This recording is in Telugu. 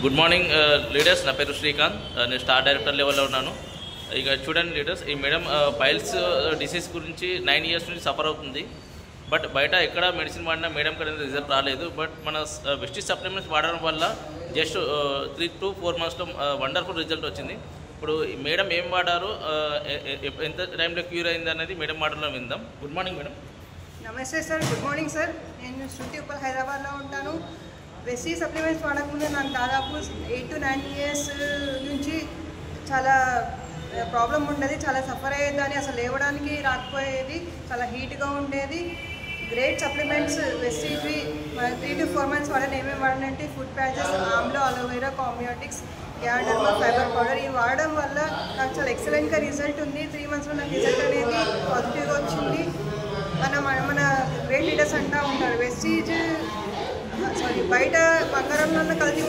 Good morning leaders. నా పేరు శ్రీకాంత్. నేను స్టార్ డైరెక్టర్ లెవెల్లో ఉన్నాను. ఇక చూడండి లీడర్స్, ఈ మేడం పైల్స్ డిసీజ్ గురించి 9 years నుంచి సఫర్ అవుతుంది. బట్ బయట ఎక్కడ మెడిసిన్ వాడినా మేడం కదా రిజల్ట్ రాలేదు. బట్ మన వెస్టీజ్ సప్లిమెంట్స్ వాడడం వల్ల జస్ట్ 3 to 4 monthsలో వండర్ఫుల్ రిజల్ట్ వచ్చింది. ఇప్పుడు మేడం ఏం వాడారు, ఎంత టైంలో క్యూర్ అయింది అనేది మేడం మాటల్లో విందాం. Good morning madam. నమస్తే సార్. Good morning sir. నేను శృతి ఉప్పల్ హైదరాబాద్లో ఉంటాను. వెస్టీజ్ సప్లిమెంట్స్ వాడకముందు నాకు దాదాపు 8 to 9 years నుంచి చాలా ప్రాబ్లం ఉండేది. చాలా సఫర్ అయ్యేదాన్ని, అసలు లేవడానికి రాకపోయేది, చాలా హీట్గా ఉండేది. గ్రేట్ సప్లిమెంట్స్ వెస్టీజ్వి 3 to 4 months వాడాను. ఏమేమి వాడానంటే ఫుడ్ ప్యాచెస్, ఆమ్లో, అలోవెరా, కాంబియోటిక్స్, గ్యాడర్మా, ఫైబర్ పౌడర్. ఇవి వాడడం వల్ల నాకు చాలా ఎక్సలెంట్గా రిజల్ట్ ఉంది. 3 monthsలో నాకు రిజల్ట్ అనేది పాజిటివ్గా వచ్చింది. మన గ్రేట్ లీడర్స్ అంటూ ఉంటారు వెస్టీజ్ బయట బంగారంలో కల్తీ